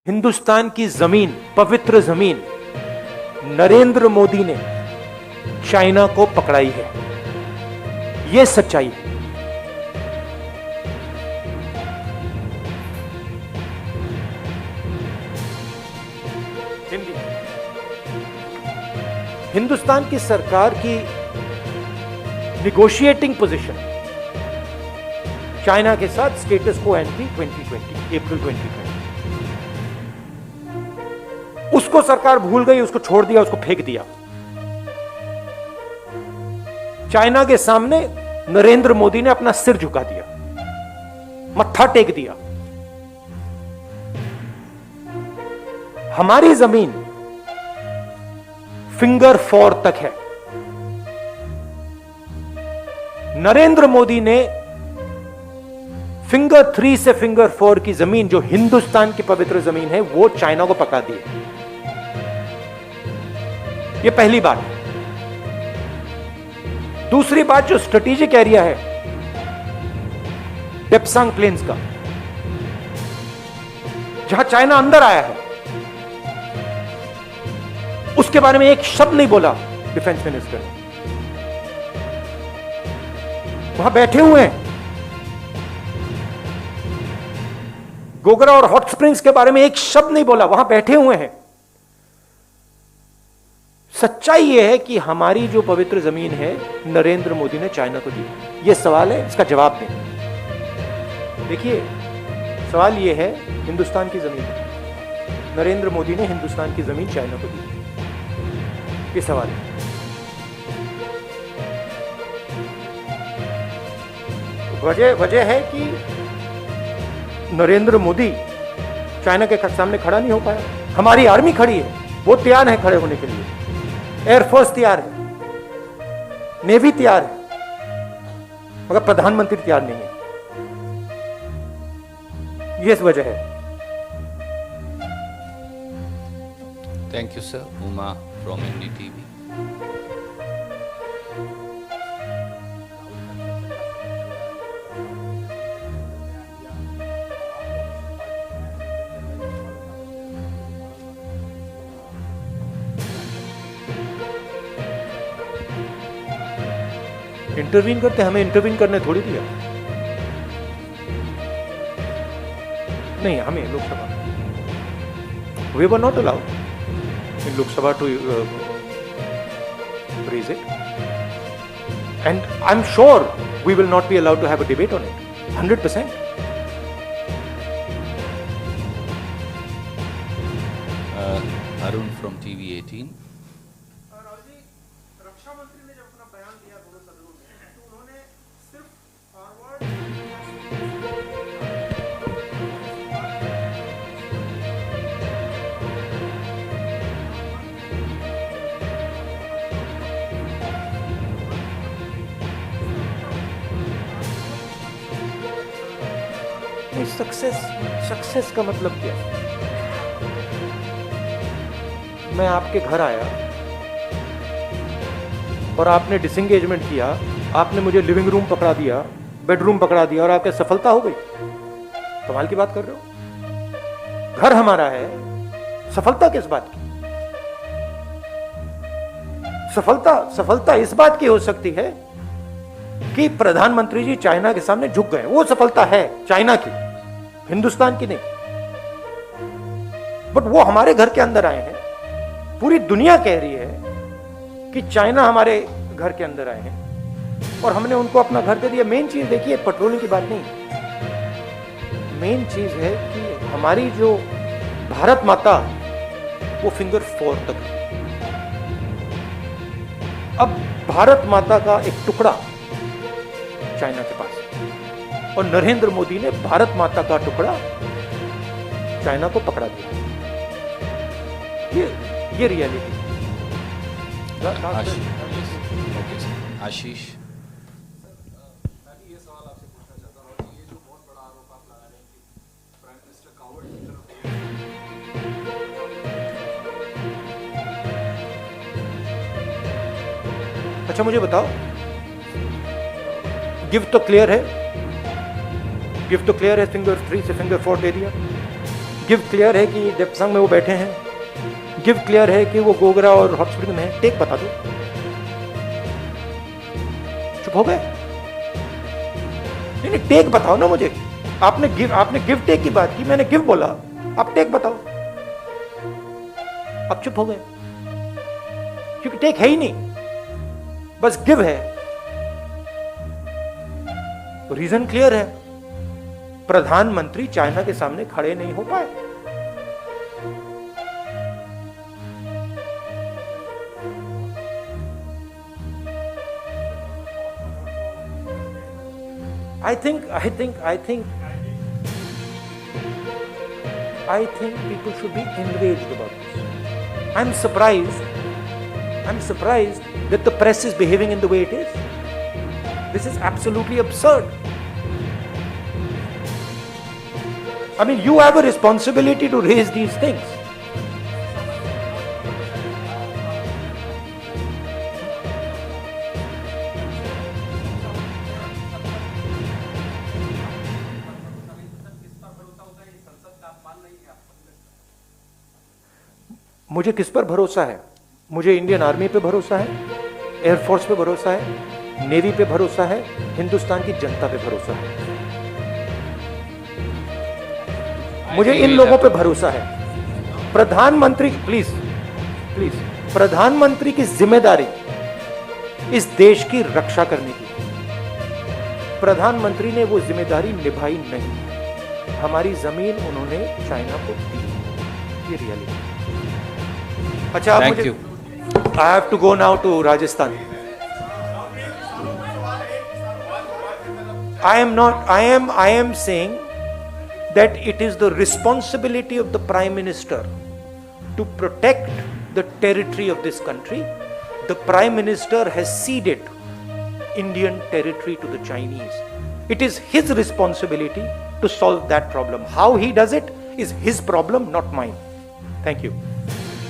हिंदुस्तान की जमीन, पवित्र जमीन, नरेंद्र मोदी ने चाइना को पकड़ाई है। यह सच्चाई है। हिंदुस्तान की सरकार की निगोशिएटिंग पोजीशन चाइना के साथ स्टेटस को एंट्री 2020, अप्रैल 2020, उसको सरकार भूल गई, उसको छोड़ दिया, उसको फेंक दिया। चाइना के सामने नरेंद्र मोदी ने अपना सिर झुका दिया, मत्था टेक दिया। हमारी जमीन फिंगर 4 तक है। नरेंद्र मोदी ने फिंगर 3 से फिंगर 4 की जमीन, जो हिंदुस्तान की पवित्र जमीन है, वो चाइना को पका दी है। यह पहली बात। दूसरी बात, जो स्ट्रेटेजिक एरिया है डेप्सांग प्लेन्स का, जहां चाइना अंदर आया है, उसके बारे में एक शब्द नहीं बोला डिफेंस मिनिस्टर ने। वहां बैठे हुए हैं। गोगरा और हॉट स्प्रिंग्स के बारे में एक शब्द नहीं बोला, वहां बैठे हुए हैं। सच्चाई यह है कि हमारी जो पवित्र जमीन है, नरेंद्र मोदी ने चाइना को दी। यह सवाल है, इसका जवाब दें। देखिए, सवाल यह है, हिंदुस्तान की जमीन, नरेंद्र मोदी ने हिंदुस्तान की जमीन चाइना को दी। ये सवाल है। वजह है कि नरेंद्र मोदी चाइना के सामने खड़ा नहीं हो पाया। हमारी आर्मी खड़ी है, वो तैयार है खड़े होने के लिए। एयरफोर्स तैयार है, नेवी तैयार है, मगर प्रधानमंत्री तैयार नहीं है। यह वजह है। Thank you sir. Uma from NDTV। Intervene करते, हमें इंटरवीन करने थोड़ी दिया। नहीं, हमें Lok Sabha, we were not allowed in Lok Sabha to raise it, and I'm sure we will not be allowed to have a debate on it, 100%. Arun from TV18। रक्षा मंत्री ने जब अपना बयान दिया दोनों सदनों में, तो उन्होंने सिर्फ फॉरवर्ड सक्सेस का मतलब क्या? मैं आपके घर आया और आपने डिसएंगेजमेंट किया, आपने मुझे लिविंग रूम पकड़ा दिया, बेडरूम पकड़ा दिया, और आपके सफलता हो गई? कमाल की बात कर रहे हो। घर हमारा है, सफलता किस बात की? सफलता इस बात की हो सकती है कि प्रधानमंत्री जी चाइना के सामने झुक गए। वो सफलता है चाइना की, हिंदुस्तान की नहीं। बट वो हमारे घर के अंदर आए हैं। पूरी दुनिया कह रही है कि चाइना हमारे घर के अंदर आए हैं और हमने उनको अपना घर दे दिया। मेन चीज देखिए, पेट्रोलिंग की बात नहीं, मेन चीज है कि हमारी जो भारत माता, वो फिंगर 4 तक है। अब भारत माता का एक टुकड़ा चाइना के पास, और नरेंद्र मोदी ने भारत माता का टुकड़ा चाइना को पकड़ा दिया। ये रियलिटी। आशीष। ये सवाल आपसे पूछना चाहता हूँ, ये जो बहुत बड़ा आरोप आप लगा रहे हैं कि प्राइम मिनिस्टर कावड़ की तरफ अच्छा, मुझे बताओ, गिफ्ट तो क्लियर है, फिंगर 3 से फिंगर 4 दे दिया। गिव क्लियर है कि देवसंग में वो बैठे हैं, गिव क्लियर है कि वो गोगरा और हॉट स्प्रिंग में है, टेक बता दो। चुप हो गए? नहीं, टेक बताओ ना मुझे। आपने गिव टेक की बात की, मैंने गिव बोला, आप टेक बताओ। आप चुप हो गए क्योंकि टेक है ही नहीं, बस गिव है। रीजन क्लियर है, प्रधानमंत्री चाइना के सामने खड़े नहीं हो पाए। I think people should be enraged about this. I'm surprised that the press is behaving in the way it is. This is absolutely absurd. I mean, you have a responsibility to raise these things. मुझे किस पर भरोसा है? मुझे Indian army पे भरोसा है, air force पे भरोसा है, नेवी पे भरोसा है, हिंदुस्तान की जनता पे भरोसा है। मुझे इन लोगों पे भरोसा है। प्रधानमंत्री, प्लीज, प्रधानमंत्री की जिम्मेदारी इस देश की रक्षा करने की। प्रधानमंत्री ने वो जिम्मेदारी निभाई नहीं। हमारी जमीन उन्होंने चाइना को दी, ये रियलिटी। अच्छा, आप मुझे, I have to go now to Rajasthan. I am saying that it is the responsibility of the Prime Minister to protect the territory of this country. The Prime Minister has ceded Indian territory to the Chinese. It is his responsibility to solve that problem. How he does it is his problem, not mine. Thank you.